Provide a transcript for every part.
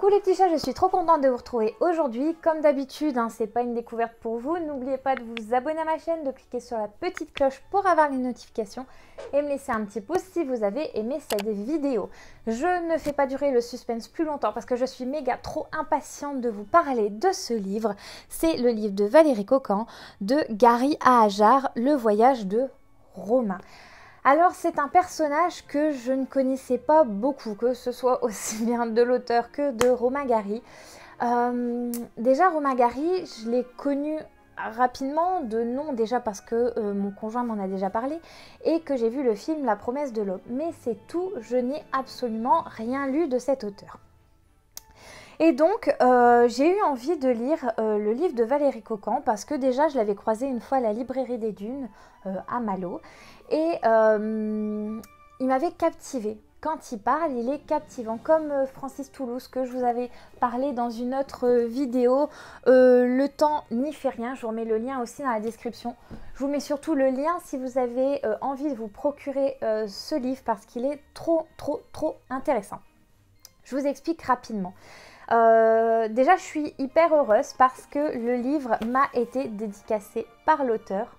Coucou les petits chats, je suis trop contente de vous retrouver aujourd'hui. Comme d'habitude, c'est pas une découverte pour vous. N'oubliez pas de vous abonner à ma chaîne, de cliquer sur la petite cloche pour avoir les notifications et me laisser un petit pouce si vous avez aimé cette vidéo. Je ne fais pas durer le suspense plus longtemps parce que je suis méga trop impatiente de vous parler de ce livre. C'est le livre de Valérie Cocan, de Gary Ahajar, Le voyage de Romain. Alors c'est un personnage que je ne connaissais pas beaucoup, que ce soit aussi bien de l'auteur que de Romain Gary. Déjà Romain Gary, je l'ai connu rapidement de nom, déjà parce que mon conjoint m'en a déjà parlé et que j'ai vu le film La promesse de l'aube. Mais c'est tout, je n'ai absolument rien lu de cet auteur. Et donc, j'ai eu envie de lire le livre de Valérie Cocan parce que déjà, je l'avais croisé une fois à la librairie des Dunes, à Malo. Et il m'avait captivée. Quand il parle, il est captivant. Comme Francis Toulouse, que je vous avais parlé dans une autre vidéo, Le temps n'y fait rien. Je vous remets le lien aussi dans la description. Je vous mets surtout le lien si vous avez envie de vous procurer ce livre parce qu'il est trop intéressant. Je vous explique rapidement. Déjà, je suis hyper heureuse parce que le livre m'a été dédicacé par l'auteur.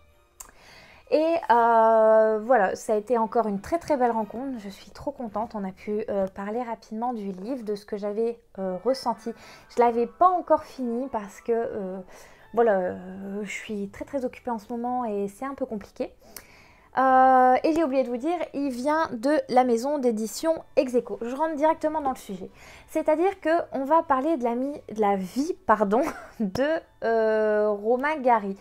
Et voilà, ça a été encore une très belle rencontre. Je suis trop contente. On a pu parler rapidement du livre, de ce que j'avais ressenti. Je ne l'avais pas encore fini parce que voilà, je suis très occupée en ce moment et c'est un peu compliqué. Et j'ai oublié de vous dire, il vient de la maison d'édition Ex Aequo. Je rentre directement dans le sujet. C'est-à-dire qu'on va parler de la vie de Romain Gary.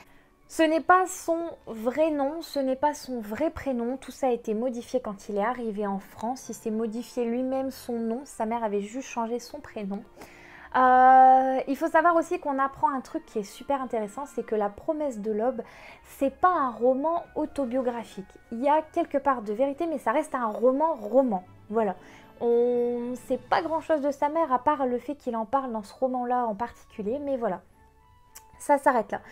Ce n'est pas son vrai nom, ce n'est pas son vrai prénom. Tout ça a été modifié quand il est arrivé en France. Il s'est modifié lui-même son nom. Sa mère avait juste changé son prénom. Il faut savoir aussi qu'on apprend un truc qui est super intéressant, c'est que La promesse de l'aube, c'est pas un roman autobiographique. Il y a quelque part de vérité, mais ça reste un roman. Voilà. On ne sait pas grand-chose de sa mère, à part le fait qu'il en parle dans ce roman-là en particulier, mais voilà. Ça s'arrête là.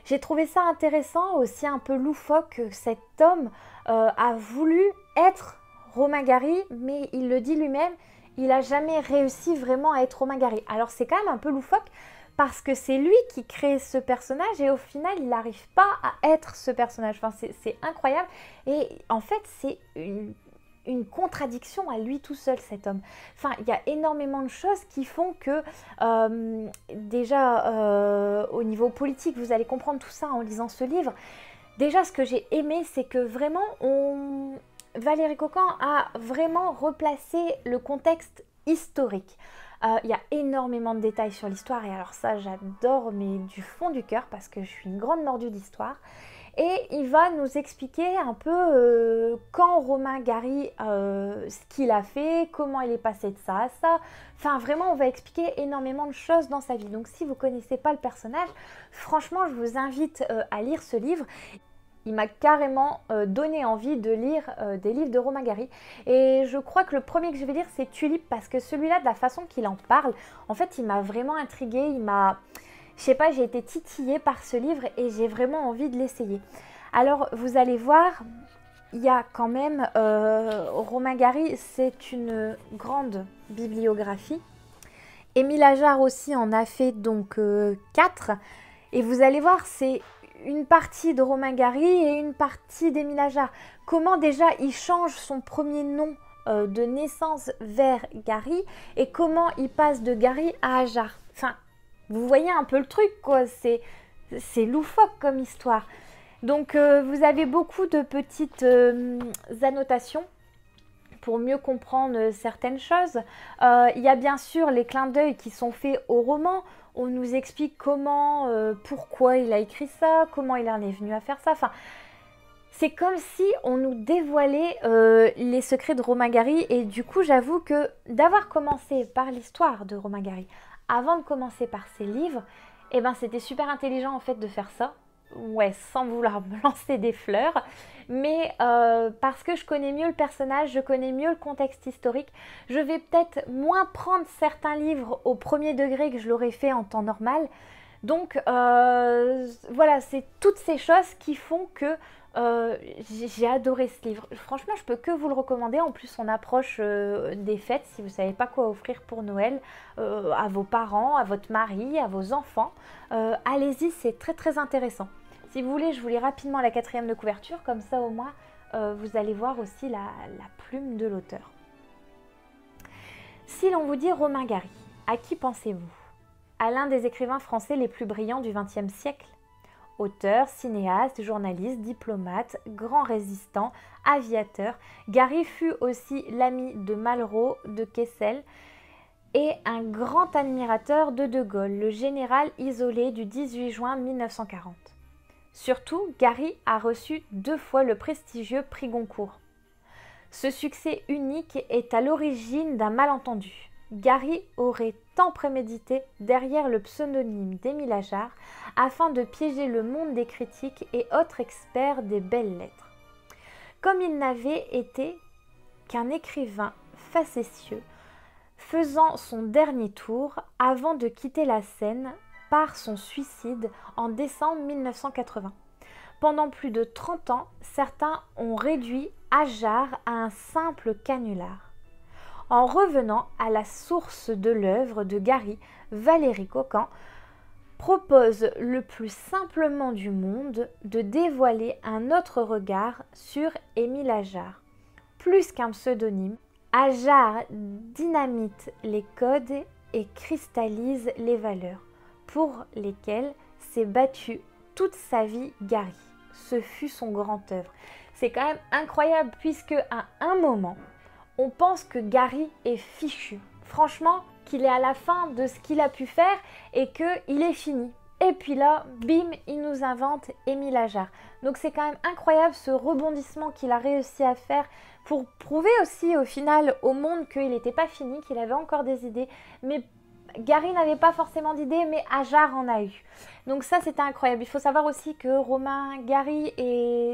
J'ai trouvé ça intéressant, aussi un peu loufoque, que cet homme a voulu être Romain Gary, mais il le dit lui-même, il n'a jamais réussi vraiment à être Romain Gary. Alors c'est quand même un peu loufoque parce que c'est lui qui crée ce personnage et au final il n'arrive pas à être ce personnage. Enfin, c'est incroyable et en fait c'est une contradiction à lui tout seul, cet homme. Enfin, il y a énormément de choses qui font que déjà au niveau politique, vous allez comprendre tout ça en lisant ce livre. Déjà, ce que j'ai aimé, c'est que vraiment Valérie Cocan a vraiment replacé le contexte historique. Il y a énormément de détails sur l'histoire et alors ça j'adore, mais du fond du cœur parce que je suis une grande mordue d'histoire. Et il va nous expliquer un peu quand Romain Gary, ce qu'il a fait, comment il est passé de ça à ça. Enfin vraiment on va expliquer énormément de choses dans sa vie. Donc si vous ne connaissez pas le personnage, franchement je vous invite à lire ce livre. Il m'a carrément donné envie de lire des livres de Romain Gary. Et je crois que le premier que je vais lire, c'est Tulipe, parce que celui-là, de la façon qu'il en parle, en fait, il m'a vraiment intriguée. Je sais pas, j'ai été titillée par ce livre et j'ai vraiment envie de l'essayer. Alors, vous allez voir, il y a quand même... Romain Gary, c'est une grande bibliographie. Émile Ajar aussi en a fait donc 4. Et vous allez voir, c'est une partie de Romain Gary et une partie d'Émile Ajar. Comment déjà il change son premier nom de naissance vers Gary et comment il passe de Gary à Ajar. Enfin, vous voyez un peu le truc, quoi. C'est loufoque comme histoire. Donc, vous avez beaucoup de petites annotations pour mieux comprendre certaines choses. Il y a bien sûr les clins d'œil qui sont faits au roman. On nous explique comment, pourquoi il a écrit ça, comment il en est venu à faire ça. Enfin, c'est comme si on nous dévoilait les secrets de Romain Gary. Et du coup, j'avoue que d'avoir commencé par l'histoire de Romain Gary, avant de commencer par ses livres, eh ben, c'était super intelligent en fait de faire ça. Ouais, sans vouloir me lancer des fleurs, mais parce que je connais mieux le personnage, je connais mieux le contexte historique, je vais peut-être moins prendre certains livres au premier degré que je l'aurais fait en temps normal. Donc voilà, c'est toutes ces choses qui font que J'ai adoré ce livre. Franchement, je peux que vous le recommander. En plus, on approche des fêtes. Si vous ne savez pas quoi offrir pour Noël à vos parents, à votre mari, à vos enfants, allez-y, c'est très très intéressant. Si vous voulez, je vous lis rapidement la 4e de couverture. Comme ça, au moins, vous allez voir aussi la plume de l'auteur. Si l'on vous dit Romain Gary, à qui pensez-vous? À l'un des écrivains français les plus brillants du XXe siècle? Auteur, cinéaste, journaliste, diplomate, grand résistant, aviateur, Gary fut aussi l'ami de Malraux, de Kessel et un grand admirateur de De Gaulle, le général isolé du 18 juin 1940. Surtout, Gary a reçu 2 fois le prestigieux prix Goncourt. Ce succès unique est à l'origine d'un malentendu. Gary aurait tant prémédité derrière le pseudonyme d'Émile Ajar afin de piéger le monde des critiques et autres experts des belles lettres. Comme il n'avait été qu'un écrivain facétieux, faisant son dernier tour avant de quitter la scène par son suicide en décembre 1980. Pendant plus de 30 ans, certains ont réduit Ajar à un simple canular. En revenant à la source de l'œuvre de Gary, Valérie Cocan propose le plus simplement du monde de dévoiler un autre regard sur Émile Ajar. Plus qu'un pseudonyme, Ajar dynamite les codes et cristallise les valeurs pour lesquelles s'est battu toute sa vie Gary. Ce fut son grand œuvre. C'est quand même incroyable puisque à un moment, on pense que Gary est fichu. Franchement, qu'il est à la fin de ce qu'il a pu faire et qu'il est fini. Et puis là, bim, il nous invente Émile Ajar. Donc c'est quand même incroyable ce rebondissement qu'il a réussi à faire pour prouver aussi au final au monde qu'il n'était pas fini, qu'il avait encore des idées. Mais Gary n'avait pas forcément d'idées, mais Ajar en a eu. Donc ça, c'était incroyable. Il faut savoir aussi que Romain Gary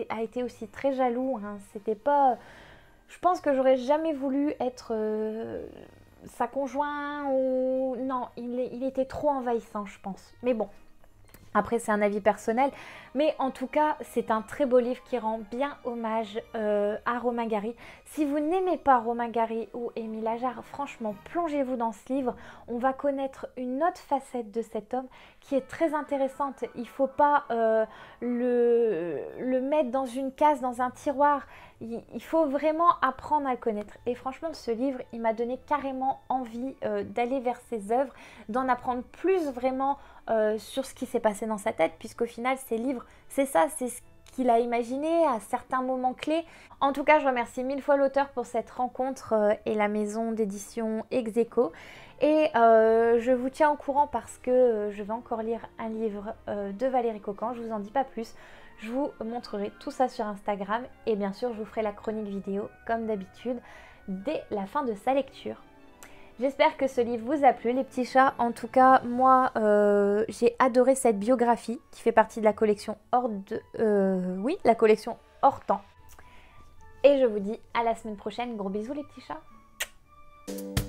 a été aussi très jaloux. Hein. C'était pas... Je pense que j'aurais jamais voulu être sa conjointe ou... Non, il était trop envahissant, je pense. Mais bon, après c'est un avis personnel. Mais en tout cas, c'est un très beau livre qui rend bien hommage à Romain Gary. Si vous n'aimez pas Romain Gary ou Émile Ajar, franchement, plongez-vous dans ce livre. On va connaître une autre facette de cet homme qui est très intéressante. Il ne faut pas le mettre dans une case, dans un tiroir. Il faut vraiment apprendre à le connaître. Et franchement, ce livre, il m'a donné carrément envie d'aller vers ses œuvres, d'en apprendre plus vraiment sur ce qui s'est passé dans sa tête, puisqu'au final, ces livres, c'est ça, c'est ce qu'il a imaginé à certains moments clés. En tout cas, je remercie 1000 fois l'auteur pour cette rencontre et la maison d'édition Ex Aequo. Et je vous tiens au courant parce que je vais encore lire un livre de Valérie Cocan, je vous en dis pas plus. Je vous montrerai tout ça sur Instagram et bien sûr je vous ferai la chronique vidéo comme d'habitude dès la fin de sa lecture. J'espère que ce livre vous a plu les petits chats. En tout cas moi j'ai adoré cette biographie qui fait partie de la collection la collection Hors Temps. Et je vous dis à la semaine prochaine. Gros bisous les petits chats.